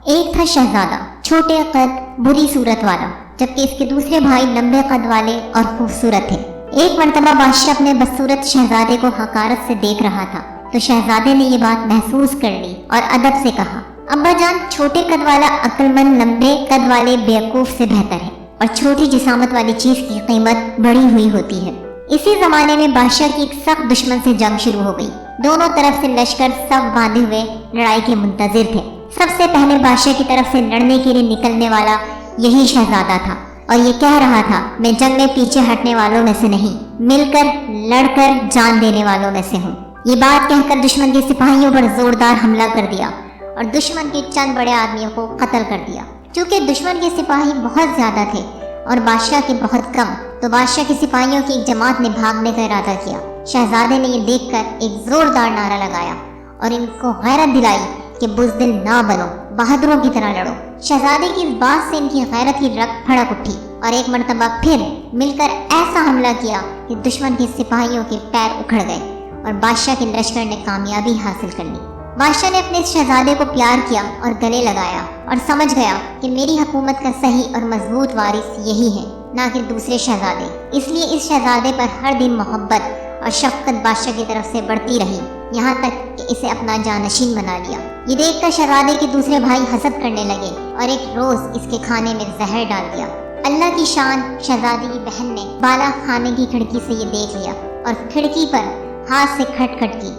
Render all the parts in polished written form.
ایک تھا شہزادہ، چھوٹے قد، بری صورت والا، جبکہ اس کے دوسرے بھائی لمبے قد والے اور خوبصورت تھے۔ ایک مرتبہ بادشاہ اپنے بدصورت شہزادے کو حقارت سے دیکھ رہا تھا تو شہزادے نے یہ بات محسوس کر لی اور ادب سے کہا، ابا جان، چھوٹے قد والا عقل مند لمبے قد والے بیوقوف سے بہتر ہے، اور چھوٹی جسامت والی چیز کی قیمت بڑی ہوئی ہوتی ہے۔ اسی زمانے میں بادشاہ کی ایک سخت دشمن سے جنگ شروع ہو گئی۔ دونوں طرف سے لشکر سب باندھے ہوئے لڑائی کے منتظر تھے۔ سب سے پہلے بادشاہ کی طرف سے لڑنے کے لیے نکلنے والا یہی شہزادہ تھا، اور یہ کہہ رہا تھا، میں جنگ میں پیچھے ہٹنے والوں میں سے نہیں، مل کر لڑ کر جان دینے والوں میں سے ہوں۔ یہ بات کہہ کر دشمن کے سپاہیوں پر زوردار حملہ کر دیا اور دشمن کے چند بڑے آدمیوں کو قتل کر دیا۔ چونکہ دشمن کے سپاہی بہت زیادہ تھے اور بادشاہ کے بہت کم، تو بادشاہ کے سپاہیوں کی ایک جماعت نے بھاگنے کا ارادہ کیا۔ شہزادے نے یہ دیکھ کر ایک زوردار نعرہ لگایا اور ان کو غیرت دلائی کہ بزدل نہ بنو، بہادروں کی طرح لڑو۔ شہزادے کی اس بات سے ان کی غیرت کی رگ پھڑک اٹھی اور ایک مرتبہ پھر مل کر ایسا حملہ کیا کہ دشمن کے سپاہیوں کے پیر اکھڑ گئے اور بادشاہ کے لشکر نے کامیابی حاصل کر لی۔ بادشاہ نے اپنے شہزادے کو پیار کیا اور گلے لگایا اور سمجھ گیا کہ میری حکومت کا صحیح اور مضبوط وارث یہی ہے، نہ کہ دوسرے شہزادے۔ اس لیے اس شہزادے پر ہر دن محبت اور شفقت بادشاہ کی طرف سے بڑھتی رہی، یہاں تک کہ اسے اپنا جانشین بنا لیا۔ یہ دیکھ کر شہزادے کے دوسرے بھائی حسد کرنے لگے اور ایک روز اس کے کھانے میں زہر ڈال دیا۔ اللہ کی شان، شہزادی کی بہن نے بالا خانے کی کھڑکی سے یہ دیکھ لیا اور کھڑکی پر ہاتھ سے کھٹ کھٹ کی۔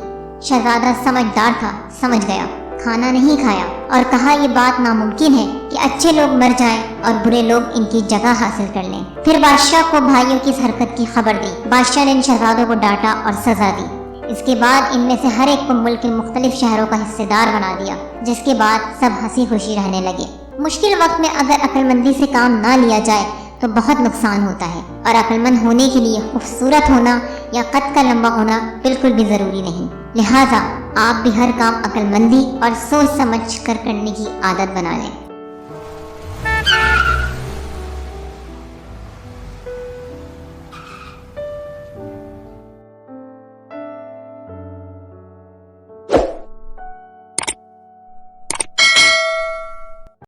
شہزادہ سمجھدار تھا، سمجھ گیا، کھانا نہیں کھایا اور کہا یہ بات ناممکن ہے کہ اچھے لوگ مر جائیں اور برے لوگ ان کی جگہ حاصل کر لیں۔ پھر بادشاہ کو بھائیوں کی اس حرکت کی خبر دی۔ بادشاہ نے ان شہزادوں کو ڈانٹا اور سزا دی۔ اس کے بعد ان میں سے ہر ایک کو ملک کے مختلف شہروں کا حصے دار بنا دیا، جس کے بعد سب ہنسی خوشی رہنے لگے۔ مشکل وقت میں اگر عقل مندی سے کام نہ لیا جائے تو بہت نقصان ہوتا ہے، اور عقل مند ہونے کے لیے خوبصورت ہونا یا قد کا لمبا ہونا بالکل بھی ضروری نہیں۔ لہٰذا آپ بھی ہر کام عقل مندی اور سوچ سمجھ کر کرنے کی عادت بنا لیں۔